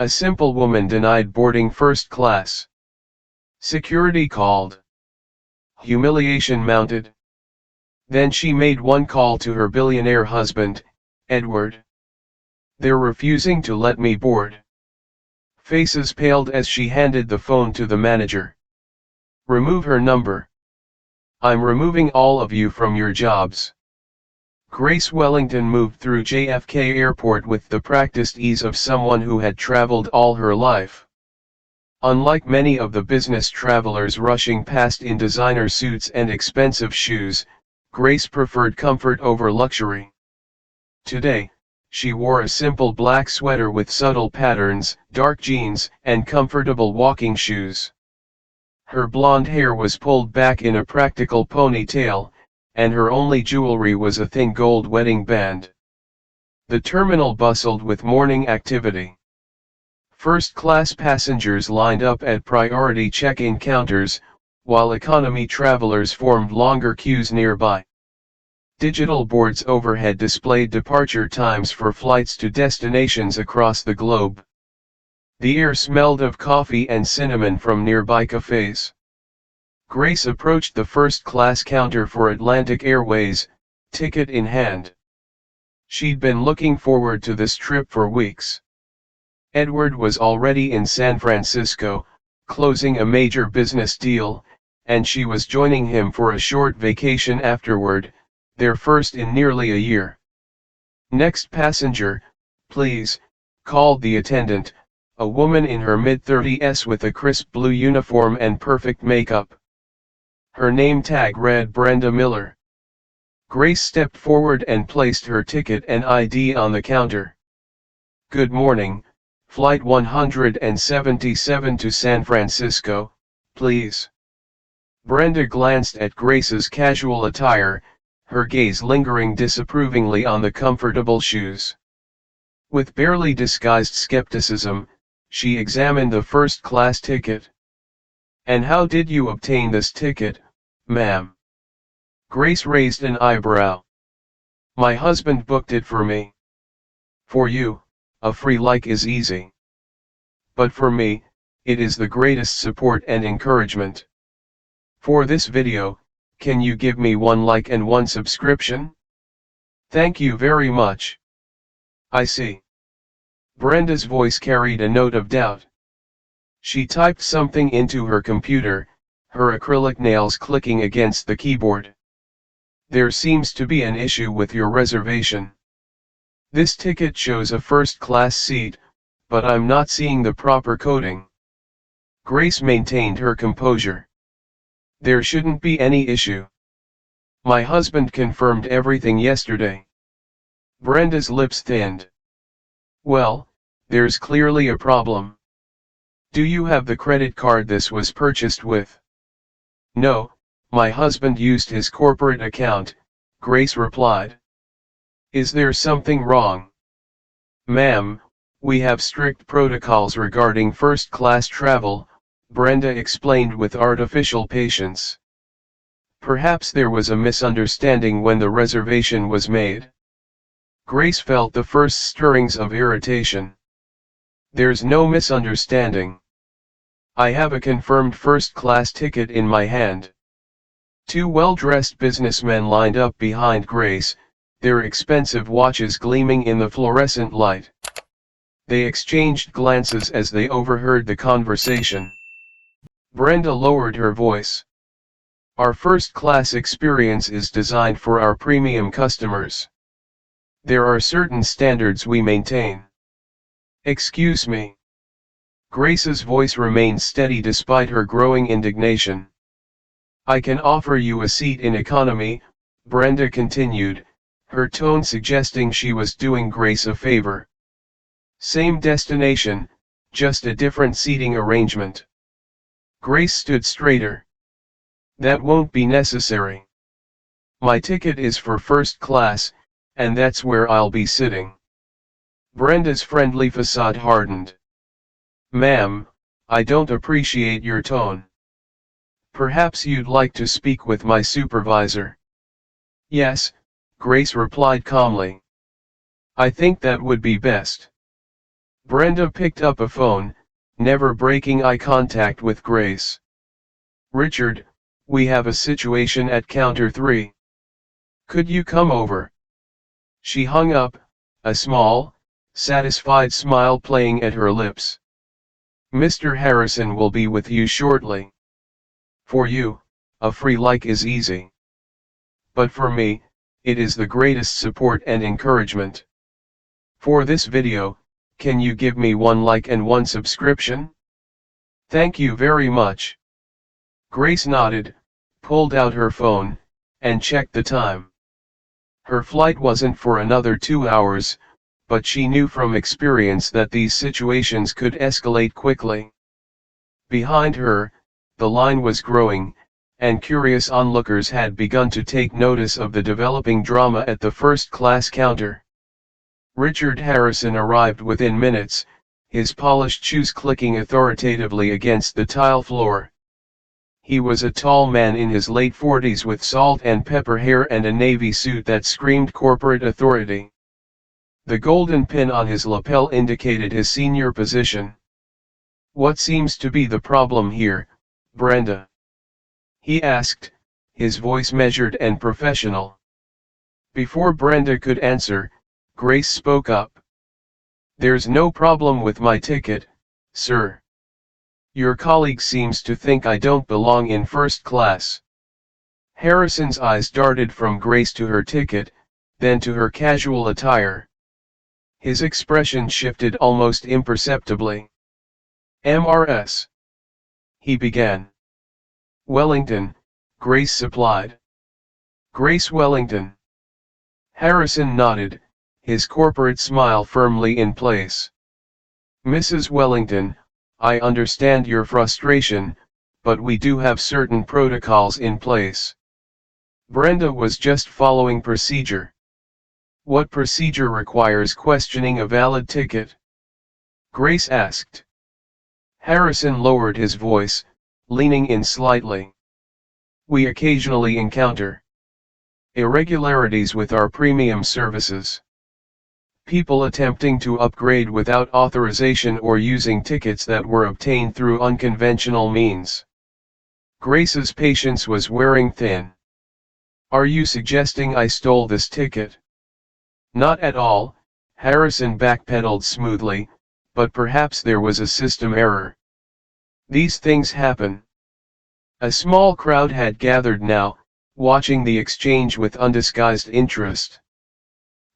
A simple woman denied boarding first class. Security called. Humiliation mounted. Then she made one call to her billionaire husband, Edward. They're refusing to let me board. Faces paled as she handed the phone to the manager. Remove her number. I'm removing all of you from your jobs. Grace Wellington moved through JFK Airport with the practiced ease of someone who had traveled all her life. Unlike many of the business travelers rushing past in designer suits and expensive shoes, Grace preferred comfort over luxury. Today, she wore a simple black sweater with subtle patterns, dark jeans, and comfortable walking shoes. Her blonde hair was pulled back in a practical ponytail, and her only jewelry was a thin gold wedding band. The terminal bustled with morning activity. First-class passengers lined up at priority check-in counters, while economy travelers formed longer queues nearby. Digital boards overhead displayed departure times for flights to destinations across the globe. The air smelled of coffee and cinnamon from nearby cafes. Grace approached the first-class counter for Atlantic Airways, ticket in hand. She'd been looking forward to this trip for weeks. Edward was already in San Francisco, closing a major business deal, and she was joining him for a short vacation afterward, their first in nearly a year. Next passenger, please, called the attendant, a woman in her mid-30s with a crisp blue uniform and perfect makeup. Her name tag read Brenda Miller. Grace stepped forward and placed her ticket and ID on the counter. Good morning, Flight 177 to San Francisco, please. Brenda glanced at Grace's casual attire, her gaze lingering disapprovingly on the comfortable shoes. With barely disguised skepticism, she examined the first-class ticket. And how did you obtain this ticket, ma'am? Grace raised an eyebrow. My husband booked it for me. For you, a free like is easy. But for me, it is the greatest support and encouragement. For this video, can you give me one like and one subscription? Thank you very much. I see. Brenda's voice carried a note of doubt. She typed something into her computer, her acrylic nails clicking against the keyboard. There seems to be an issue with your reservation. This ticket shows a first-class seat, but I'm not seeing the proper coding. Grace maintained her composure. There shouldn't be any issue. My husband confirmed everything yesterday. Brenda's lips thinned. Well, there's clearly a problem. Do you have the credit card this was purchased with? No, my husband used his corporate account, Grace replied. Is there something wrong? Ma'am, we have strict protocols regarding first-class travel, Brenda explained with artificial patience. Perhaps there was a misunderstanding when the reservation was made. Grace felt the first stirrings of irritation. There's no misunderstanding. I have a confirmed first-class ticket in my hand. Two well-dressed businessmen lined up behind Grace, their expensive watches gleaming in the fluorescent light. They exchanged glances as they overheard the conversation. Brenda lowered her voice. Our first-class experience is designed for our premium customers. There are certain standards we maintain. Excuse me. Grace's voice remained steady despite her growing indignation. I can offer you a seat in economy, Brenda continued, her tone suggesting she was doing Grace a favor. Same destination, just a different seating arrangement. Grace stood straighter. That won't be necessary. My ticket is for first class, and that's where I'll be sitting. Brenda's friendly facade hardened. Ma'am, I don't appreciate your tone. Perhaps you'd like to speak with my supervisor. Yes, Grace replied calmly. I think that would be best. Brenda picked up a phone, never breaking eye contact with Grace. "Richard, we have a situation at counter 3. Could you come over?" She hung up, a small, satisfied smile playing at her lips. "Mr. Harrison will be with you shortly. For you, a free like is easy. But for me, it is the greatest support and encouragement. For this video, can you give me 1 like and 1 subscription? Thank you very much." Grace nodded, pulled out her phone, and checked the time. Her flight wasn't for another 2 hours, but she knew from experience that these situations could escalate quickly. Behind her, the line was growing, and curious onlookers had begun to take notice of the developing drama at the first-class counter. Richard Harrison arrived within minutes, his polished shoes clicking authoritatively against the tile floor. He was a tall man in his late 40s with salt and pepper hair and a navy suit that screamed corporate authority. The golden pin on his lapel indicated his senior position. "What seems to be the problem here, Brenda?" he asked, his voice measured and professional. Before Brenda could answer, Grace spoke up. "There's no problem with my ticket, sir. Your colleague seems to think I don't belong in first class." Harrison's eyes darted from Grace to her ticket, then to her casual attire. His expression shifted almost imperceptibly. "MRS," he began. "Wellington," Grace supplied. "Grace Wellington." Harrison nodded, his corporate smile firmly in place. "Mrs. Wellington, I understand your frustration, but we do have certain protocols in place." Brenda was just following procedure. "What procedure requires questioning a valid ticket?" Grace asked. Harrison lowered his voice, leaning in slightly. "We occasionally encounter irregularities with our premium services. People attempting to upgrade without authorization or using tickets that were obtained through unconventional means." Grace's patience was wearing thin. "Are you suggesting I stole this ticket?" "Not at all," Harrison backpedaled smoothly, "but perhaps there was a system error. These things happen." A small crowd had gathered now, watching the exchange with undisguised interest.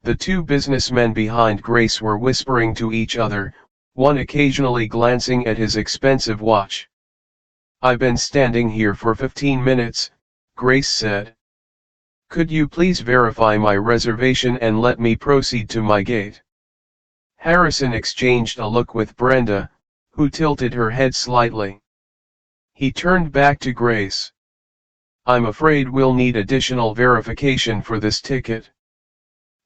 The 2 businessmen behind Grace were whispering to each other, one occasionally glancing at his expensive watch. "I've been standing here for 15 minutes, Grace said. "Could you please verify my reservation and let me proceed to my gate?" Harrison exchanged a look with Brenda, who tilted her head slightly. He turned back to Grace. "I'm afraid we'll need additional verification for this ticket.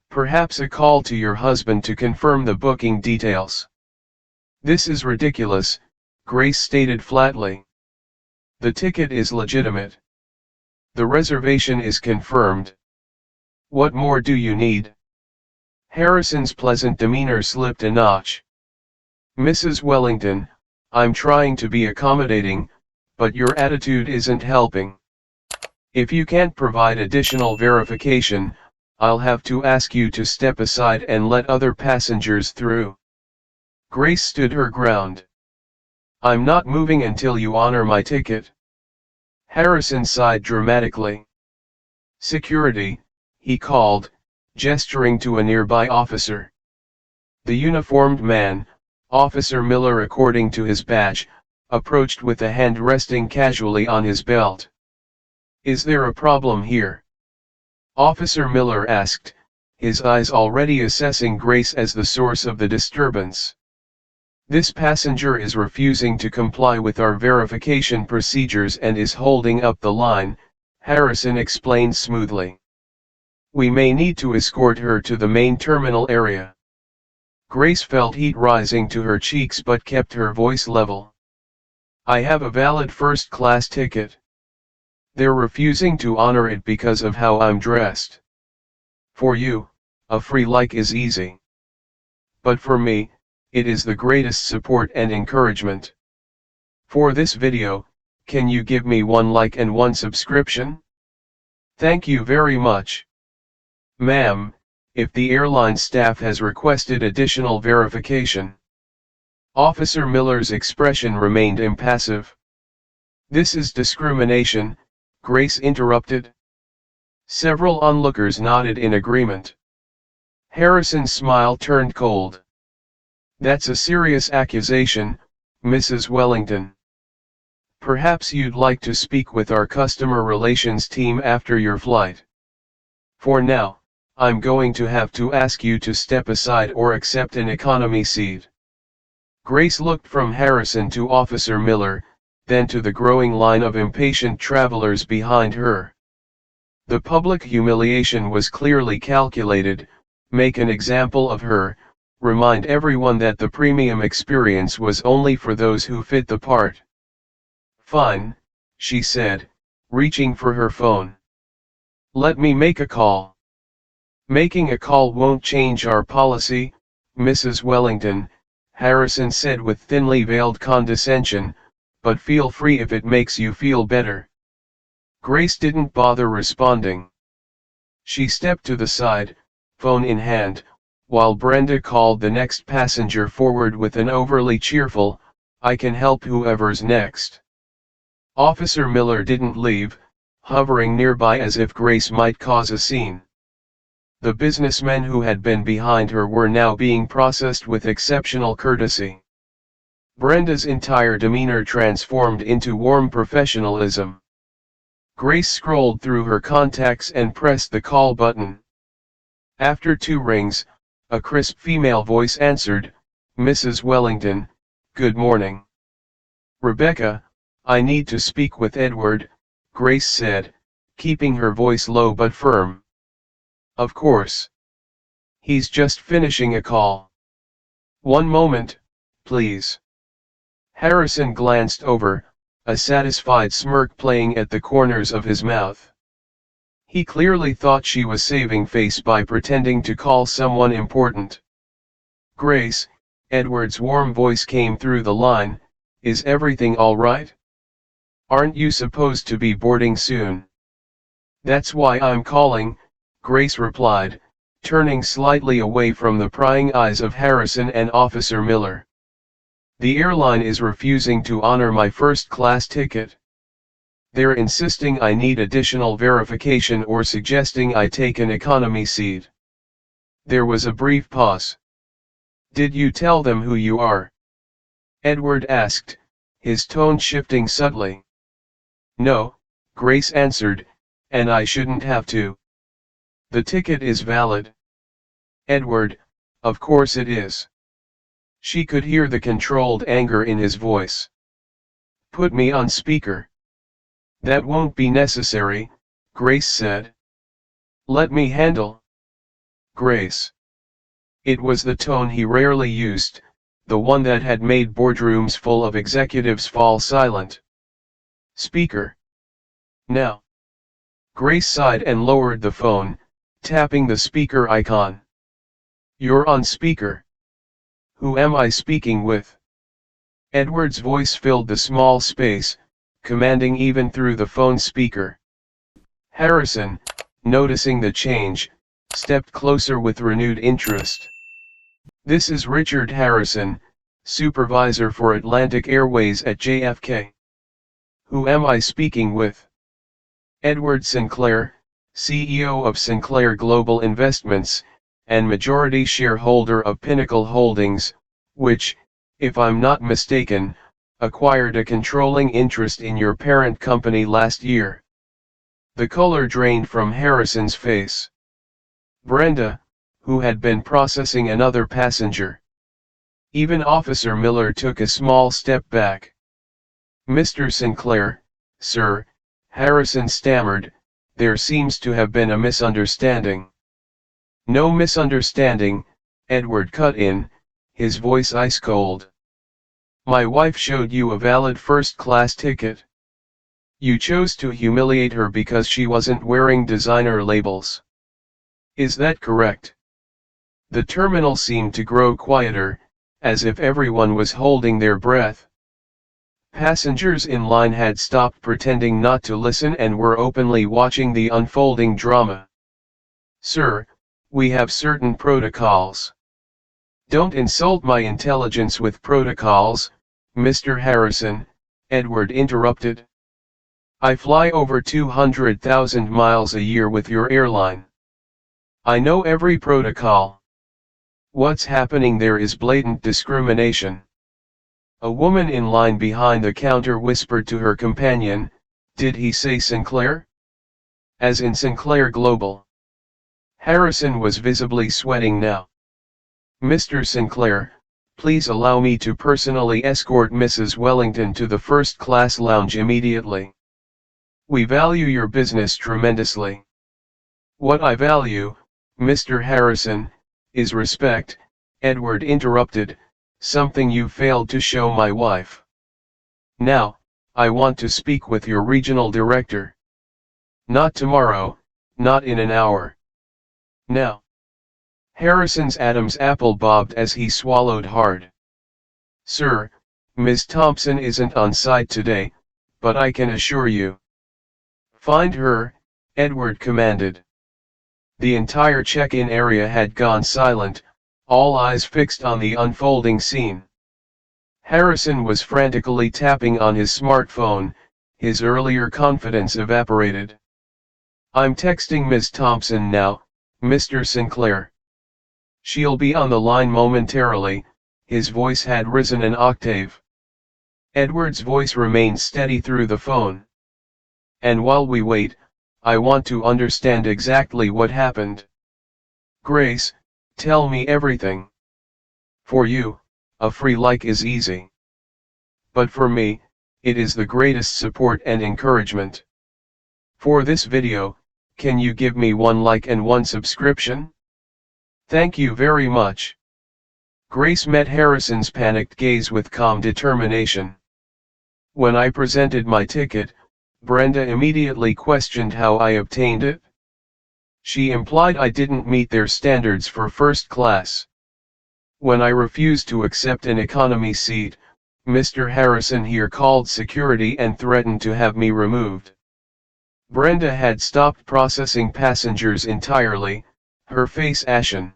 Perhaps a call to your husband to confirm the booking details." "This is ridiculous," Grace stated flatly. "The ticket is legitimate. The reservation is confirmed. What more do you need?" Harrison's pleasant demeanor slipped a notch. "Mrs. Wellington, I'm trying to be accommodating, but your attitude isn't helping. If you can't provide additional verification, I'll have to ask you to step aside and let other passengers through." Grace stood her ground. "I'm not moving until you honor my ticket." Harrison sighed dramatically. "Security," he called, gesturing to a nearby officer. The uniformed man, Officer Miller according to his badge, approached with a hand resting casually on his belt. "Is there a problem here?" Officer Miller asked, his eyes already assessing Grace as the source of the disturbance. "This passenger is refusing to comply with our verification procedures and is holding up the line," Harrison explained smoothly. "We may need to escort her to the main terminal area." Grace felt heat rising to her cheeks but kept her voice level. "I have a valid first-class ticket. They're refusing to honor it because of how I'm dressed. For you, a free like is easy. But for me, it is the greatest support and encouragement. For this video, can you give me one like and one subscription? Thank you very much. Ma'am, if the airline staff has requested additional verification. Officer Miller's expression remained impassive. This is discrimination, Grace interrupted. Several onlookers nodded in agreement. Harrison's smile turned cold. That's a serious accusation, Mrs. Wellington. Perhaps you'd like to speak with our customer relations team after your flight. For now, I'm going to have to ask you to step aside or accept an economy seat. Grace looked from Harrison to Officer Miller, then to the growing line of impatient travelers behind her. The public humiliation was clearly calculated: make an example of her, remind everyone that the premium experience was only for those who fit the part. Fine, she said, reaching for her phone. Let me make a call. Making a call won't change our policy, Mrs. Wellington, Harrison said with thinly veiled condescension, but feel free if it makes you feel better. Grace didn't bother responding. She stepped to the side, phone in hand, while Brenda called the next passenger forward with an overly cheerful, "I can help whoever's next." Officer Miller didn't leave, hovering nearby as if Grace might cause a scene. The businessmen who had been behind her were now being processed with exceptional courtesy. Brenda's entire demeanor transformed into warm professionalism. Grace scrolled through her contacts and pressed the call button. After 2 rings, a crisp female voice answered, "Mrs. Wellington, good morning." "Rebecca, I need to speak with Edward," Grace said, keeping her voice low but firm. "Of course. He's just finishing a call. One moment, please." Harrison glanced over, a satisfied smirk playing at the corners of his mouth. He clearly thought she was saving face by pretending to call someone important. "Grace," Edward's warm voice came through the line, "is everything all right? Aren't you supposed to be boarding soon?" "That's why I'm calling," Grace replied, turning slightly away from the prying eyes of Harrison and Officer Miller. "The airline is refusing to honor my first-class ticket. They're insisting I need additional verification or suggesting I take an economy seat." There was a brief pause. "Did you tell them who you are?" Edward asked, his tone shifting subtly. "No," Grace answered, "and I shouldn't have to. The ticket is valid." "Edward, of course it is." She could hear the controlled anger in his voice. "Put me on speaker." "That won't be necessary," Grace said. "Let me handle." "Grace." It was the tone he rarely used, the one that had made boardrooms full of executives fall silent. "Speaker. Now." Grace sighed and lowered the phone, tapping the speaker icon. "You're on speaker. Who am I speaking with?" Edward's voice filled the small space, commanding even through the phone speaker. Harrison, noticing the change, stepped closer with renewed interest. "This is Richard Harrison, supervisor for Atlantic Airways at JFK. Who am I speaking with?" "Edward Sinclair, CEO of Sinclair Global Investments, and majority shareholder of Pinnacle Holdings, which, if I'm not mistaken, acquired a controlling interest in your parent company last year." The color drained from Harrison's face. Brenda, who had been processing another passenger. Even Officer Miller took a small step back. "Mr. Sinclair, sir," Harrison stammered, "there seems to have been a misunderstanding." "No misunderstanding," Edward cut in, his voice ice cold. "My wife showed you a valid first-class ticket. You chose to humiliate her because she wasn't wearing designer labels. Is that correct?" The terminal seemed to grow quieter, as if everyone was holding their breath. Passengers in line had stopped pretending not to listen and were openly watching the unfolding drama. "Sir, we have certain protocols." "Don't insult my intelligence with protocols, Mr. Harrison," Edward interrupted. "I fly over 200,000 miles a year with your airline. I know every protocol. What's happening there is blatant discrimination." A woman in line behind the counter whispered to her companion, "Did he say Sinclair?" "As in Sinclair Global." Harrison was visibly sweating now. "Mr. Sinclair, please allow me to personally escort Mrs. Wellington to the first-class lounge immediately. We value your business tremendously." "What I value, Mr. Harrison, is respect," Edward interrupted, "something you failed to show my wife. Now, I want to speak with your regional director." "Not tomorrow, not in an hour. Now." Harrison's Adam's apple bobbed as he swallowed hard. "Sir, Ms. Thompson isn't on site today, but I can assure you." "Find her," Edward commanded. The entire check-in area had gone silent, all eyes fixed on the unfolding scene. Harrison was frantically tapping on his smartphone, his earlier confidence evaporated. "I'm texting Ms. Thompson now, Mr. Sinclair. She'll be on the line momentarily." His voice had risen an octave. Edward's voice remained steady through the phone. "And while we wait, I want to understand exactly what happened. Grace, tell me everything. For you, a free like is easy. But for me, it is the greatest support and encouragement. For this video, can you give me 1 like and 1 subscription? Thank you very much." Grace met Harrison's panicked gaze with calm determination. "When I presented my ticket, Brenda immediately questioned how I obtained it. She implied I didn't meet their standards for first class. When I refused to accept an economy seat, Mr. Harrison here called security and threatened to have me removed." Brenda had stopped processing passengers entirely, her face ashen.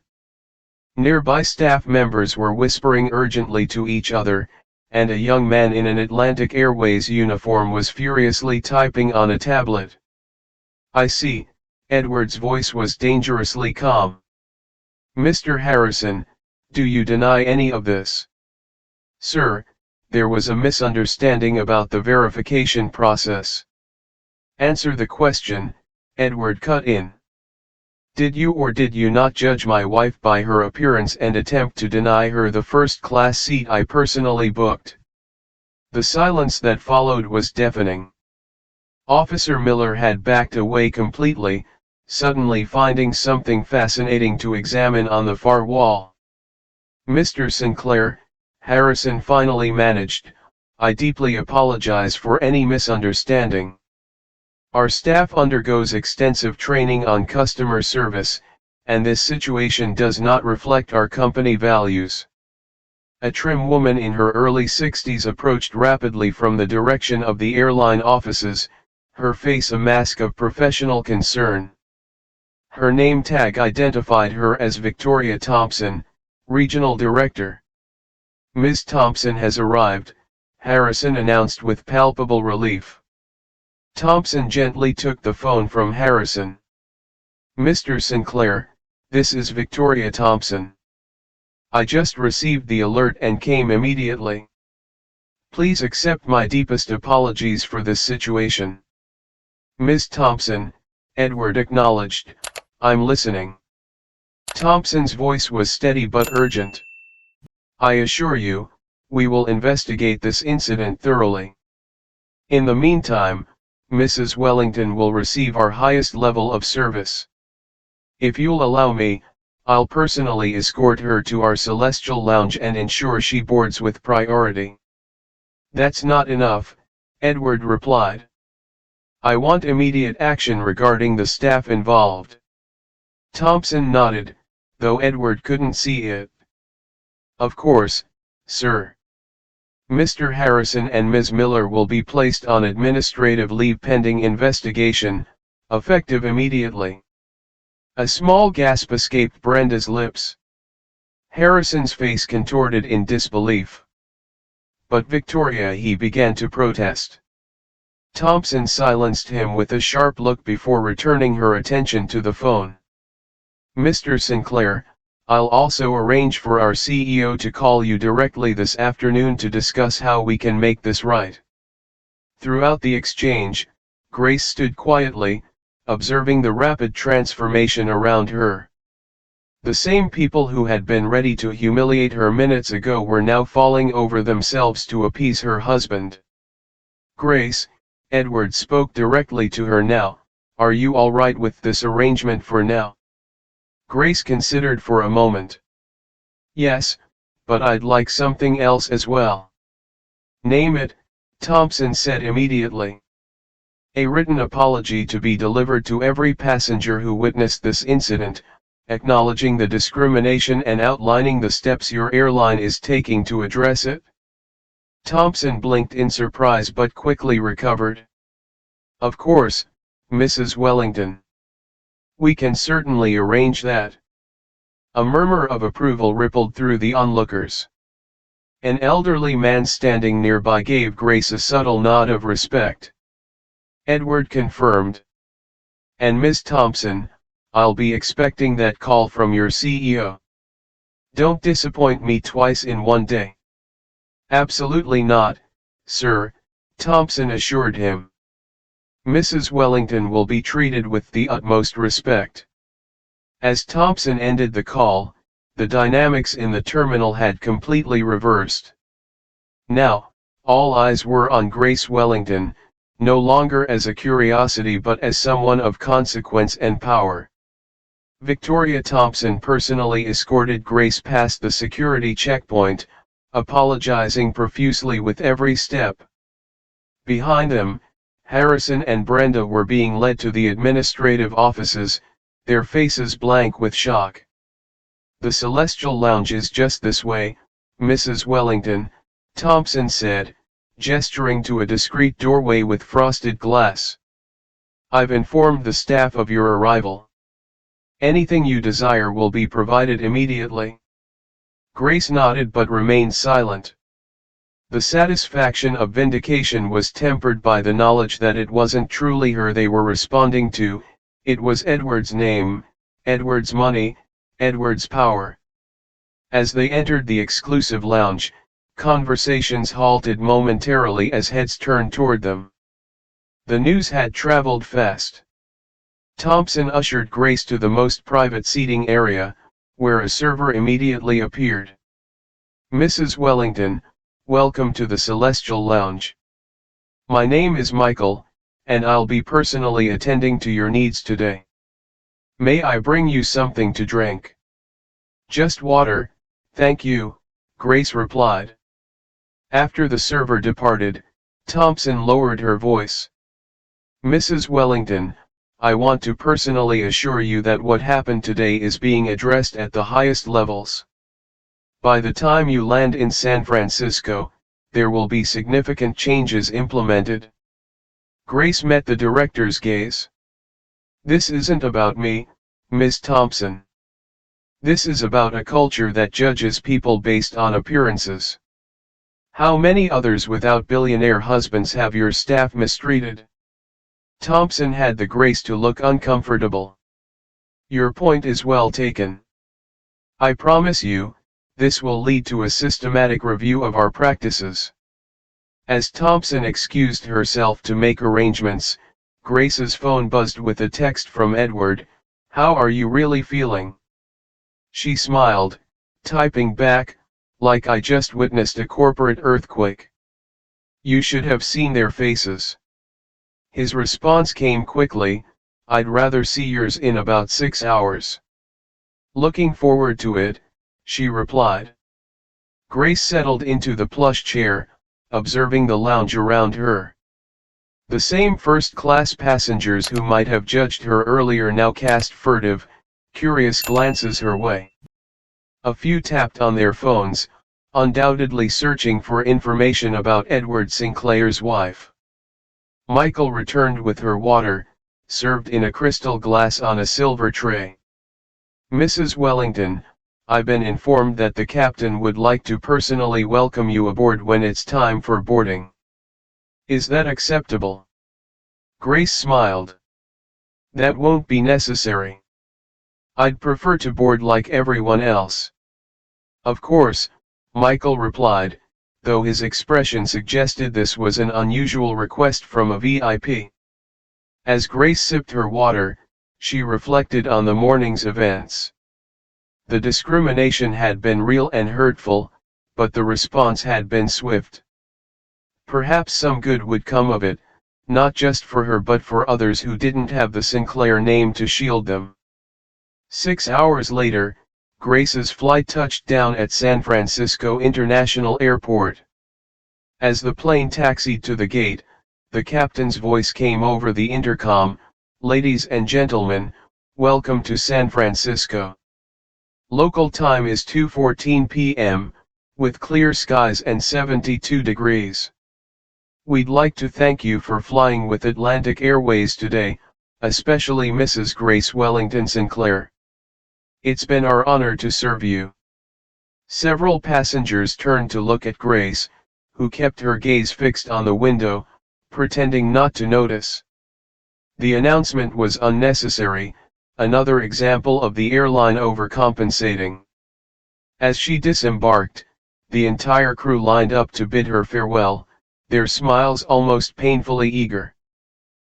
Nearby staff members were whispering urgently to each other, and a young man in an Atlantic Airways uniform was furiously typing on a tablet. "I see," Edward's voice was dangerously calm. "Mr. Harrison, do you deny any of this?" "Sir, there was a misunderstanding about the verification process." "Answer the question," Edward cut in. "Did you or did you not judge my wife by her appearance and attempt to deny her the first-class seat I personally booked?" The silence that followed was deafening. Officer Miller had backed away completely, suddenly finding something fascinating to examine on the far wall. "Mr. Sinclair," Harrison finally managed, "I deeply apologize for any misunderstanding. Our staff undergoes extensive training on customer service, and this situation does not reflect our company values." A trim woman in her early 60s approached rapidly from the direction of the airline offices, her face a mask of professional concern. Her name tag identified her as Victoria Thompson, Regional Director. "Ms. Thompson has arrived," Harrison announced with palpable relief. Thompson gently took the phone from Harrison. "Mr. Sinclair, this is Victoria Thompson. I just received the alert and came immediately. Please accept my deepest apologies for this situation." "Ms. Thompson," Edward acknowledged, "I'm listening." Thompson's voice was steady but urgent. "I assure you, we will investigate this incident thoroughly. In the meantime, Mrs. Wellington will receive our highest level of service. If you'll allow me, I'll personally escort her to our celestial lounge and ensure she boards with priority." "That's not enough," Edward replied. "I want immediate action regarding the staff involved." Thompson nodded, though Edward couldn't see it. "Of course, sir. Mr. Harrison and Ms. Miller will be placed on administrative leave pending investigation, effective immediately. A small gasp escaped Brenda's lips. Harrison's face contorted in disbelief. But Victoria, he began to protest. Thompson silenced him with a sharp look before returning her attention to the phone. Mr. Sinclair, I'll also arrange for our CEO to call you directly this afternoon to discuss how we can make this right. Throughout the exchange, Grace stood quietly, observing the rapid transformation around her. The same people who had been ready to humiliate her minutes ago were now falling over themselves to appease her husband. Grace, Edward spoke directly to her now, are you all right with this arrangement for now? Grace considered for a moment. Yes, but I'd like something else as well. Name it, Thompson said immediately. A written apology to be delivered to every passenger who witnessed this incident, acknowledging the discrimination and outlining the steps your airline is taking to address it? Thompson blinked in surprise but quickly recovered. Of course, Mrs. Wellington. We can certainly arrange that. A murmur of approval rippled through the onlookers. An elderly man standing nearby gave Grace a subtle nod of respect. Edward confirmed. And Miss Thompson, I'll be expecting that call from your CEO. Don't disappoint me twice in one day. Absolutely not, sir, Thompson assured him. Mrs. Wellington will be treated with the utmost respect. As Thompson ended the call, the dynamics in the terminal had completely reversed. Now, all eyes were on Grace Wellington, no longer as a curiosity but as someone of consequence and power. Victoria Thompson personally escorted Grace past the security checkpoint, apologizing profusely with every step. Behind them, Harrison and Brenda were being led to the administrative offices, their faces blank with shock. The Celestial Lounge is just this way, Mrs. Wellington, Thompson said, gesturing to a discreet doorway with frosted glass. I've informed the staff of your arrival. Anything you desire will be provided immediately. Grace nodded but remained silent. The satisfaction of vindication was tempered by the knowledge that it wasn't truly her they were responding to, it was Edward's name, Edward's money, Edward's power. As they entered the exclusive lounge, conversations halted momentarily as heads turned toward them. The news had traveled fast. Thompson ushered Grace to the most private seating area, where a server immediately appeared. Mrs. Wellington, welcome to the Celestial Lounge. My name is Michael, and I'll be personally attending to your needs today. May I bring you something to drink? Just water, thank you, Grace replied. After the server departed, Thompson lowered her voice. Mrs. Wellington, I want to personally assure you that what happened today is being addressed at the highest levels. By the time you land in San Francisco, there will be significant changes implemented. Grace met the director's gaze. This isn't about me, Ms. Thompson. This is about a culture that judges people based on appearances. How many others without billionaire husbands have your staff mistreated? Thompson had the grace to look uncomfortable. Your point is well taken. I promise you, this will lead to a systematic review of our practices. As Thompson excused herself to make arrangements, Grace's phone buzzed with a text from Edward, "How are you really feeling?" She smiled, typing back, "Like I just witnessed a corporate earthquake. You should have seen their faces." His response came quickly, "I'd rather see yours in about 6 hours." "Looking forward to it," she replied. Grace settled into the plush chair, observing the lounge around her. The same first-class passengers who might have judged her earlier now cast furtive, curious glances her way. A few tapped on their phones, undoubtedly searching for information about Edward Sinclair's wife. Michael returned with her water, served in a crystal glass on a silver tray. "Mrs. Wellington, I've been informed that the captain would like to personally welcome you aboard when it's time for boarding. Is that acceptable?" Grace smiled. "That won't be necessary. I'd prefer to board like everyone else." "Of course," Michael replied, though his expression suggested this was an unusual request from a VIP. As Grace sipped her water, she reflected on the morning's events. The discrimination had been real and hurtful, but the response had been swift. Perhaps some good would come of it, not just for her but for others who didn't have the Sinclair name to shield them. 6 hours later, Grace's flight touched down at San Francisco International Airport. As the plane taxied to the gate, the captain's voice came over the intercom, "Ladies and gentlemen, welcome to San Francisco. Local time is 2:14 p.m., with clear skies and 72 degrees. We'd like to thank you for flying with Atlantic Airways today, especially Mrs. Grace Wellington Sinclair. It's been our honor to serve you." Several passengers turned to look at Grace, who kept her gaze fixed on the window, pretending not to notice. The announcement was unnecessary, another example of the airline overcompensating. As she disembarked, the entire crew lined up to bid her farewell, their smiles almost painfully eager.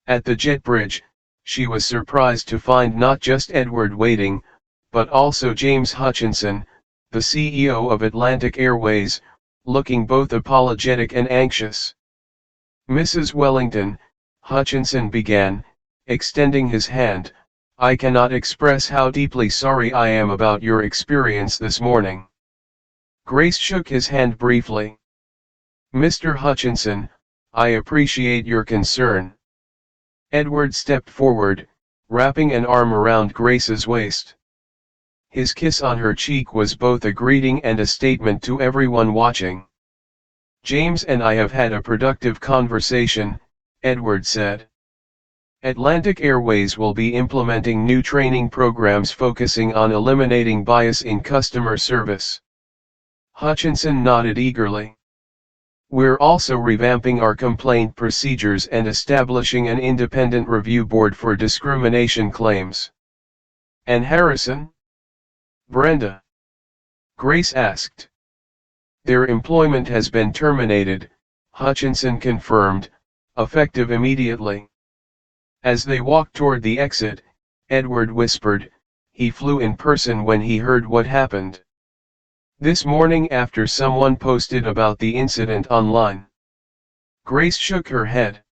At the jet bridge, she was surprised to find not just Edward waiting, but also James Hutchinson, the CEO of Atlantic Airways, looking both apologetic and anxious. "Mrs. Wellington," Hutchinson began, extending his hand, "I cannot express how deeply sorry I am about your experience this morning." Grace shook his hand briefly. "Mr. Hutchinson, I appreciate your concern." Edward stepped forward, wrapping an arm around Grace's waist. His kiss on her cheek was both a greeting and a statement to everyone watching. "James and I have had a productive conversation," Edward said. "Atlantic Airways will be implementing new training programs focusing on eliminating bias in customer service." Hutchinson nodded eagerly. "We're also revamping our complaint procedures and establishing an independent review board for discrimination claims." "And Harrison? Brenda?" Grace asked. "Their employment has been terminated," Hutchinson confirmed, "effective immediately." As they walked toward the exit, Edward whispered, "He flew in person when he heard what happened this morning after someone posted about the incident online." Grace shook her head.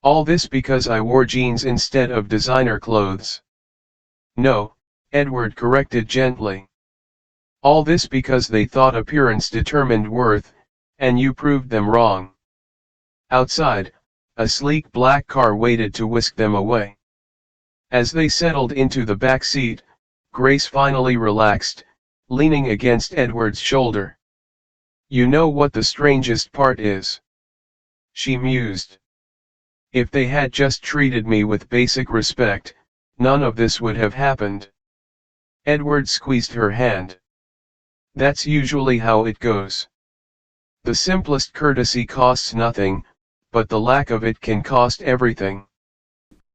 "All this because I wore jeans instead of designer clothes." "No," Edward corrected gently. "All this because they thought appearance determined worth, and you proved them wrong." Outside, a sleek black car waited to whisk them away. As they settled into the back seat, Grace finally relaxed, leaning against Edward's shoulder. "You know what the strangest part is?" she mused. "If they had just treated me with basic respect, none of this would have happened." Edward squeezed her hand. "That's usually how it goes. The simplest courtesy costs nothing, but the lack of it can cost everything.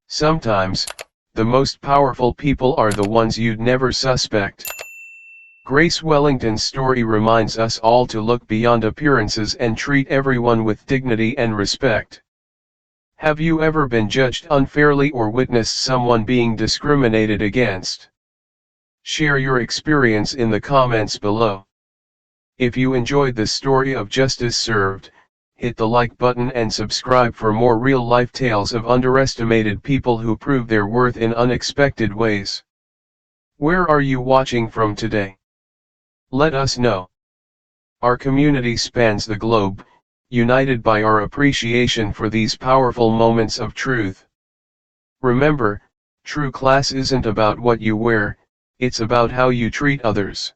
Sometimes, the most powerful people are the ones you'd never suspect." Grace Wellington's story reminds us all to look beyond appearances and treat everyone with dignity and respect. Have you ever been judged unfairly or witnessed someone being discriminated against? Share your experience in the comments below. If you enjoyed this story of justice served, hit the like button and subscribe for more real-life tales of underestimated people who prove their worth in unexpected ways. Where are you watching from today? Let us know. Our community spans the globe, united by our appreciation for these powerful moments of truth. Remember, true class isn't about what you wear, it's about how you treat others.